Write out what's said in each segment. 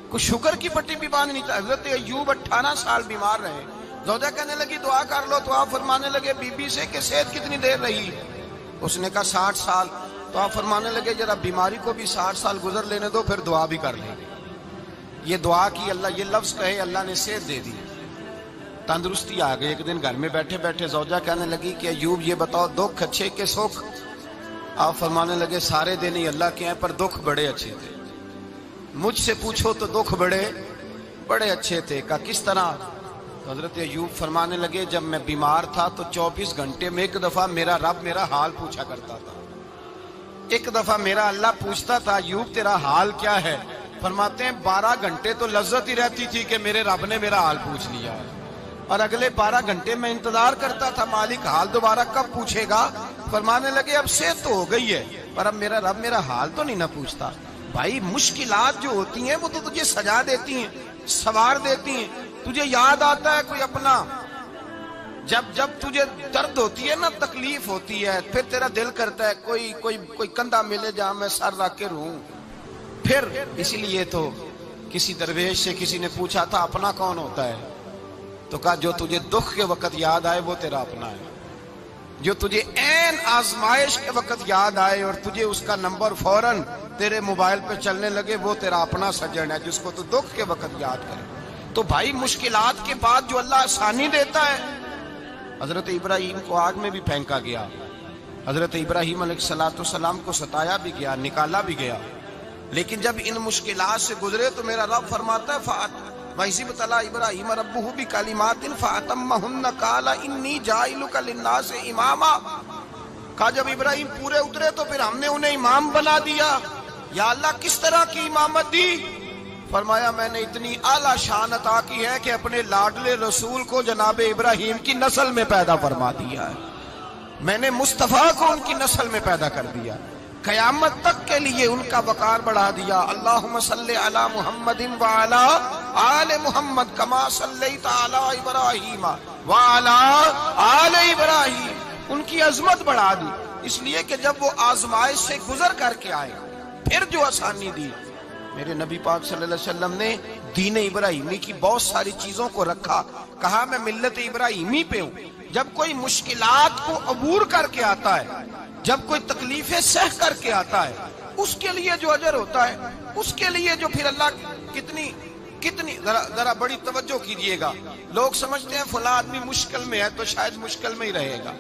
کوئی شکر کی پٹی بھی باندھ نہیں تھا. حضرت ایوب 18 سال بیمار رہے. زوجہ کہنے لگی دعا کر لو, تو آپ فرمانے لگے بی بی سے کہ صحت کتنی دیر رہی؟ اس نے کہا 60 سال. تو آپ فرمانے لگے ذرا بیماری کو بھی 60 سال گزر لینے دو, پھر دعا بھی کر لیں. یہ دعا کی, اللہ یہ لفظ کہے, اللہ نے صحت دے دی, تندرستی آ گئی. ایک دن گھر میں بیٹھے بیٹھے زوجہ کہنے لگی کہ ایوب یہ بتاؤ دکھ اچھے کہ سکھ؟ آپ فرمانے لگے سارے دن ہی اللہ کے ہیں, پر دکھ بڑے اچھے تھے. مجھ سے پوچھو تو دکھ بڑے اچھے تھے. کہا کس طرح؟ حضرت ایوب فرمانے لگے جب میں بیمار تھا تو 24 گھنٹے میں ایک دفعہ میرا رب میرا حال پوچھا کرتا تھا. ایک دفعہ میرا اللہ پوچھتا تھا ایوب تیرا حال کیا ہے؟ فرماتے ہیں 12 گھنٹے تو لذت ہی رہتی تھی کہ میرے رب نے میرا حال پوچھ لیا, اور اگلے 12 گھنٹے میں انتظار کرتا تھا مالک حال دوبارہ کب پوچھے گا. فرمانے لگے اب صحت تو ہو گئی ہے, پر اب میرا رب میرا حال تو نہیں نہ پوچھتا. بھائی مشکلات جو ہوتی ہیں وہ تو تجھے سجا دیتی ہیں, سوار دیتی ہیں. تجھے یاد آتا ہے کوئی اپنا, جب تجھے درد ہوتی ہے نا, تکلیف ہوتی ہے, پھر تیرا دل کرتا ہے کوئی کندھا ملے جہاں میں سر رکھ کے رہوں. پھر اسی لیے تو کسی درویش سے کسی نے پوچھا تھا اپنا کون ہوتا ہے؟ تو کہا جو تجھے دکھ کے وقت یاد آئے وہ تیرا اپنا ہے. جو تجھے عین آزمائش کے وقت یاد آئے اور تجھے اس کا نمبر فوراً تیرے موبائل پہ چلنے لگے, وہ تیرا اپنا سجن ہے جس کو تو دکھ کے وقت یاد کرے. تو بھائی مشکلات کے بعد جو اللہ آسانی دیتا ہے. حضرت ابراہیم کو آگ میں بھی پھینکا گیا, حضرت ابراہیم علیہ السلام کو ستایا بھی گیا, نکالا بھی گیا, لیکن جب ان مشکلات سے گزرے تو میرا رب فرماتا ہے وَإِذِ ابْتَلَىٰ إِبْرَاهِيمَ رَبُّهُ بِكَلِمَاتٍ فَأَتَمَّهُنَّ قَالَ إِنِّي جَاعِلُكَ لِلنَّاسِ إِمَامًا. کہا جب ابراہیم پورے اترے تو پھر ہم نے انہیں امام بنا دیا. یا اللہ کس طرح کی امامت دی؟ فرمایا میں نے اتنی اعلیٰ شان عطا کی ہے کہ اپنے لاڈلے رسول کو جناب ابراہیم کی نسل میں پیدا فرما دیا ہے. میں نے مصطفیٰ کو ان کی نسل میں پیدا کر دیا, قیامت تک کے لیے ان کا وقار بڑھا دیا. اللہم صلی علی محمد وعلی آل محمد کما صلیت علی ابراہیم وعلی آل ابراہیم. ان کی عظمت بڑھا دی, اس لیے کہ جب وہ آزمائش سے گزر کر کے آئے پھر جو آسانی دی. میرے نبی پاک صلی اللہ علیہ وسلم نے دین ابراہیمی کی بہت ساری چیزوں کو رکھا, کہا میں ملت ابراہیمی پہ ہوں. جب کوئی مشکلات کو عبور کر کے آتا ہے, جب کوئی تکلیفیں سہ کر کے آتا ہے, اس کے لیے جو اجر ہوتا ہے, اس کے لیے جو پھر اللہ کتنی ذرا بڑی توجہ کیجئے گا. لوگ سمجھتے ہیں فلاں آدمی مشکل میں ہے تو شاید مشکل میں ہی رہے گا,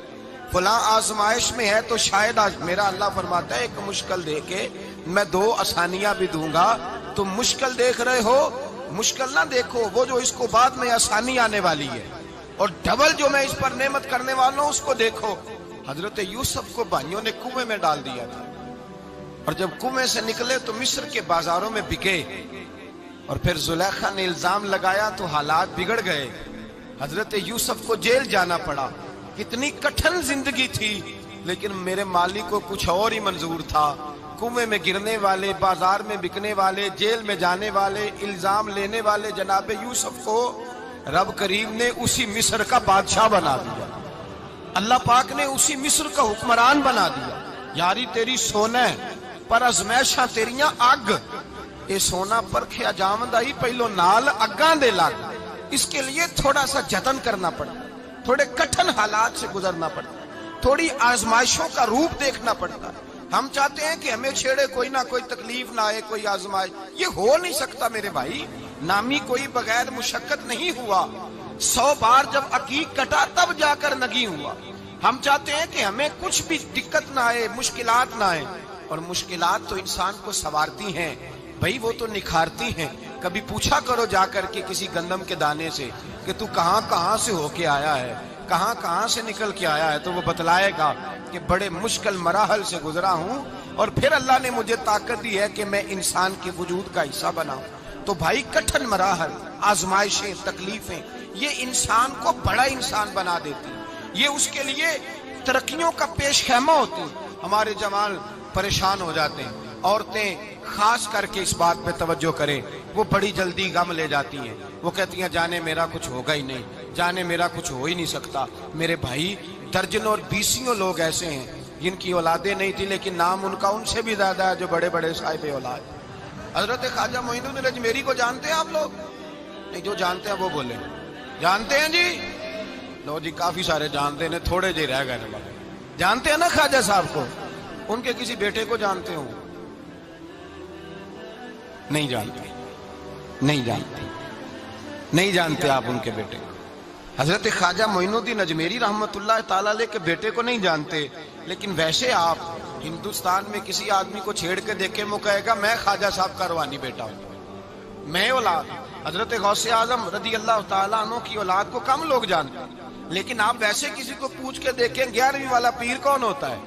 فلاں آزمائش میں ہے تو شاید میرا اللہ فرماتا ہے ایک مشکل دے کے میں 2 آسانیاں بھی دوں گا. تم مشکل دیکھ رہے ہو, مشکل نہ دیکھو, وہ جو اس کو بعد میں آسانی آنے والی ہے, اور ڈبل جو میں اس پر نعمت کرنے والا ہوں اس کو دیکھو. حضرت یوسف کو بھائیوں نے کنویں میں ڈال دیا تھا, اور جب کنویں سے نکلے تو مصر کے بازاروں میں بکے, اور پھر زلیخا نے الزام لگایا تو حالات بگڑ گئے. حضرت یوسف کو جیل جانا پڑا. کتنی کٹھن زندگی تھی, لیکن میرے مالک کو کچھ اور ہی منظور تھا. کنویں میں گرنے والے, بازار میں بکنے والے, جیل میں جانے والے, الزام لینے والے جناب یوسف کو رب کریم نے اسی مصر کا بادشاہ بنا دیا. اللہ پاک نے اسی مصر کا حکمران بنا دیا. یاری تیری سونا پر ازمیشاں تیریاں اگ, اے سونا پرکھیا جامدائی پہلو نال اگاں دے لگ. اس کے لیے تھوڑا سا جتن کرنا پڑتا, تھوڑے کٹھن حالات سے گزرنا پڑتا, تھوڑی آزمائشوں کا روپ دیکھنا پڑتا. ہم چاہتے ہیں کہ ہمیں چھیڑے کوئی نہ کوئی تکلیف نہ آئے, کوئی آزمائش. یہ ہو نہیں سکتا میرے بھائی, نامی کوئی بغیر مشقت نہیں ہوا. 100 بار جب عقیق کٹا تب جا کر نگی ہوا. ہم چاہتے ہیں کہ ہمیں کچھ بھی دقت نہ آئے, مشکلات نہ آئے, اور مشکلات تو انسان کو سنوارتی ہیں بھائی, وہ تو نکھارتی ہیں. کبھی پوچھا کرو جا کر کے کسی گندم کے دانے سے کہ تو کہاں سے ہو کے آیا ہے, کہاں سے نکل کے آیا ہے, تو وہ بتلائے گا کہ بڑے مشکل مراحل سے گزرا ہوں, اور پھر اللہ نے مجھے طاقت دی ہے کہ میں انسان کے وجود کا حصہ بناؤں. تو بھائی کٹھن مراحل, آزمائشیں, تکلیفیں, یہ انسان کو بڑا انسان بنا دیتی, یہ اس کے لیے ترقیوں کا پیش خیمہ ہوتی. ہمارے جوان پریشان ہو جاتے ہیں, عورتیں خاص کر کے اس بات پہ توجہ کریں, وہ بڑی جلدی غم لے جاتی ہیں. وہ کہتی ہیں جانے میرا کچھ ہوگا ہی نہیں, جانے میرا کچھ ہو ہی نہیں سکتا. میرے بھائی درجنوں اور بیسیوں لوگ ایسے ہیں جن کی اولادیں نہیں تھی, لیکن نام ان کا ان سے بھی زیادہ ہے جو بڑے بڑے صاحب اولاد. حضرت خواجہ معین الدین اجمیری کو جانتے ہیں آپ لوگ؟ نہیں، جو جانتے ہیں وہ بولیں. جانتے ہیں جی؟ لو جی، کافی سارے جانتے ہیں، تھوڑے جی رہ گئے. جانتے ہیں نا خواجہ صاحب کو؟ ان کے کسی بیٹے کو جانتے ہوں؟ نہیں جانتے. نہیں جانتے. نہیں جانتے آپ ان کے بیٹے. حضرت خواجہ معین الدین اجمیری رحمت اللہ تعالیٰ علیہ کے بیٹے کو نہیں جانتے، لیکن ویسے آپ ہندوستان میں کسی آدمی کو چھیڑ کے دیکھیں، وہ کہے گا میں خواجہ صاحب کا روحانی بیٹا ہوں، میں اولاد. حضرت غوث اعظم رضی اللہ تعالیٰ عنہ کی اولاد کو کم لوگ جانتے ہیں، لیکن آپ ویسے کسی کو پوچھ کے دیکھیں 11ویں والا پیر کون ہوتا ہے،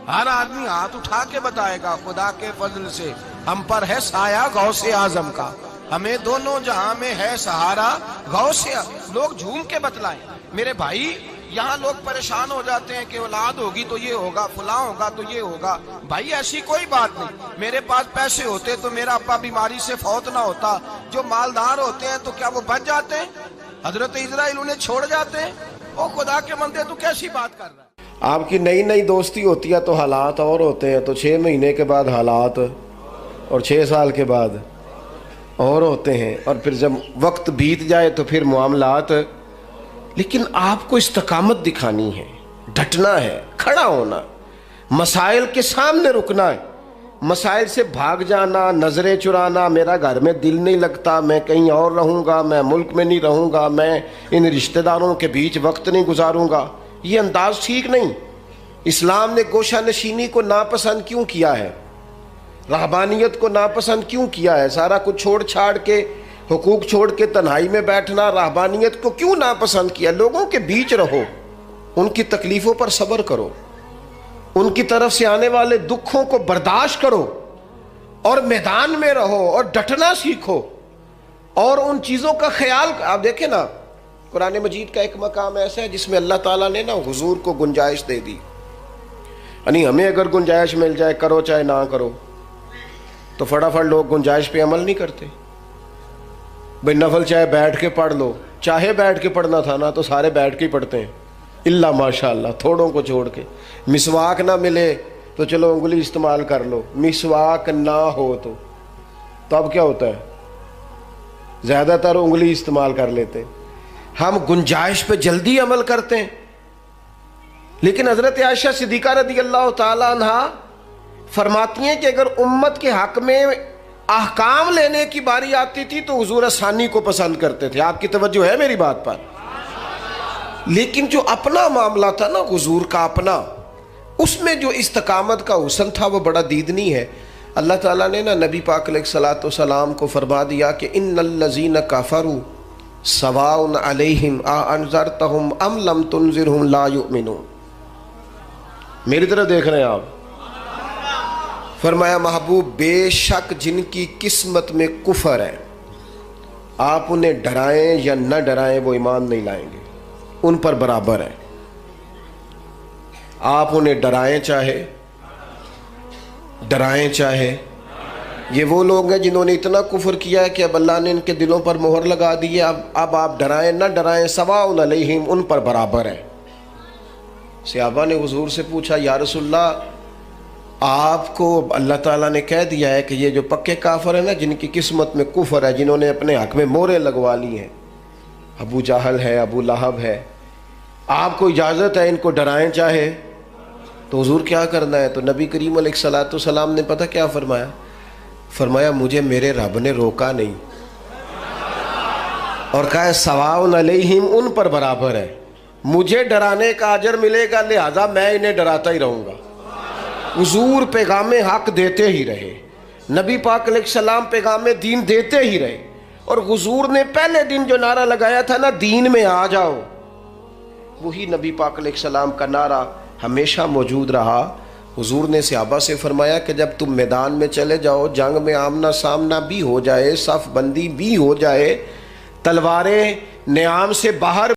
ہر آدمی ہاتھ اٹھا کے بتائے گا خدا کے فضل سے ہم پر ہے سایہ غوث اعظم کا، ہمیں دونوں جہاں میں ہے سہارا غوث. لوگ جھوم کے بتلائیں. میرے بھائی، یہاں لوگ پریشان ہو جاتے ہیں کہ اولاد ہوگی تو یہ ہوگا، فلاں ہوگا تو یہ ہوگا. بھائی ایسی کوئی بات نہیں. میرے پاس پیسے ہوتے تو میرا ابا بیماری سے فوت نہ ہوتا. جو مالدار ہوتے ہیں تو کیا وہ بچ جاتے ہیں؟ حضرت اسرائیل انہیں چھوڑ جاتے ہیں؟ او خدا کے بندے، تو کیسی بات کر رہا ہے؟ آپ کی نئی نئی دوستی ہوتی ہے تو حالات اور ہوتے ہیں، تو 6 مہینے کے بعد حالات اور 6 سال کے بعد اور ہوتے ہیں، اور پھر جب وقت بیت جائے تو پھر معاملات. لیکن آپ کو استقامت دکھانی ہے، ڈٹنا ہے، کھڑا ہونا، مسائل کے سامنے رکنا ہے. مسائل سے بھاگ جانا، نظریں چرانا، میرا گھر میں دل نہیں لگتا، میں کہیں اور رہوں گا، میں ملک میں نہیں رہوں گا، میں ان رشتہ داروں کے بیچ وقت نہیں گزاروں گا، یہ انداز ٹھیک نہیں. اسلام نے گوشہ نشینی کو ناپسند کیوں کیا ہے؟ رہبانیت کو ناپسند کیوں کیا ہے؟ سارا کچھ چھوڑ چھاڑ کے، حقوق چھوڑ کے تنہائی میں بیٹھنا، رہبانیت کو کیوں ناپسند کیا؟ لوگوں کے بیچ رہو، ان کی تکلیفوں پر صبر کرو، ان کی طرف سے آنے والے دکھوں کو برداشت کرو، اور میدان میں رہو اور ڈٹنا سیکھو، اور ان چیزوں کا خیال. آپ دیکھیں نا، قرآن مجید کا ایک مقام ایسا ہے جس میں اللہ تعالیٰ نے نا حضور کو گنجائش دے دی. یعنی ہمیں اگر گنجائش مل جائے، کرو چاہے نہ کرو، تو فٹافٹ لوگ گنجائش پہ عمل نہیں کرتے. بھائی نفل چاہے بیٹھ کے پڑھ لو، چاہے بیٹھ کے پڑھنا تھا نا تو سارے بیٹھ کے ہی پڑھتے ہیں، اللہ ماشاء اللہ تھوڑوں کو چھوڑ کے. مسواک نہ ملے تو چلو انگلی استعمال کر لو، مسواک نہ ہو تو اب کیا ہوتا ہے؟ زیادہ تر انگلی استعمال کر لیتے. ہم گنجائش پہ جلدی عمل کرتے ہیں. لیکن حضرت عائشہ صدیقہ رضی اللہ تعالی عنہ فرماتی ہیں کہ اگر امت کے حق میں احکام لینے کی باری آتی تھی تو حضور آسانی کو پسند کرتے تھے. آپ کی توجہ ہے میری بات پر؟ لیکن جو اپنا معاملہ تھا نا حضور کا اپنا، اس میں جو استقامت کا حسن تھا وہ بڑا دیدنی ہے. اللہ تعالیٰ نے نا نبی پاک علیہ الصلوۃ والسلام کو فرما دیا کہ ان الذین کفروا سواء علیہم اانذرتہم ام لم تنذرہم لا یؤمنون. میری طرف دیکھ رہے ہیں آپ؟ فرمایا محبوب بے شک جن کی قسمت میں کفر ہے، آپ انہیں ڈرائیں یا نہ ڈرائیں وہ ایمان نہیں لائیں گے، ان پر برابر ہے. آپ انہیں ڈرائیں چاہے. یہ وہ لوگ ہیں جنہوں نے اتنا کفر کیا ہے کہ اب اللہ نے ان کے دلوں پر مہر لگا دی ہے. اب آپ ڈرائیں نہ ڈرائیں سواء علیہم، ان پر برابر ہے. صحابہ نے حضور سے پوچھا یا رسول اللہ، آپ کو اللہ تعالیٰ نے کہہ دیا ہے کہ یہ جو پکے کافر ہیں نا، جن کی قسمت میں کفر ہے، جنہوں نے اپنے حق میں مہریں لگوا لی ہیں، ابو جہل ہے، ابو لہب ہے، آپ کو اجازت ہے ان کو ڈرائیں چاہے. تو حضور کیا کرنا ہے؟ تو نبی کریم علیہ الصلوۃ والسلام نے پتہ کیا فرمایا؟ فرمایا مجھے میرے رب نے روکا نہیں، اور کہا سواء علیہم، ان پر برابر ہے. مجھے ڈرانے کا اجر ملے گا، لہذا میں انہیں ڈراتا ہی رہوں گا. حضور پیغام حق دیتے ہی رہے، نبی پاک علیہ السلام پیغام دین دیتے ہی رہے. اور حضور نے پہلے دن جو نعرہ لگایا تھا نا، دین میں آ جاؤ، وہی نبی پاک علیہ السلام کا نعرہ ہمیشہ موجود رہا. حضور نے صحابہ سے فرمایا کہ جب تم میدان میں چلے جاؤ، جنگ میں آمنا سامنا بھی ہو جائے، صف بندی بھی ہو جائے، تلواریں نیام سے باہر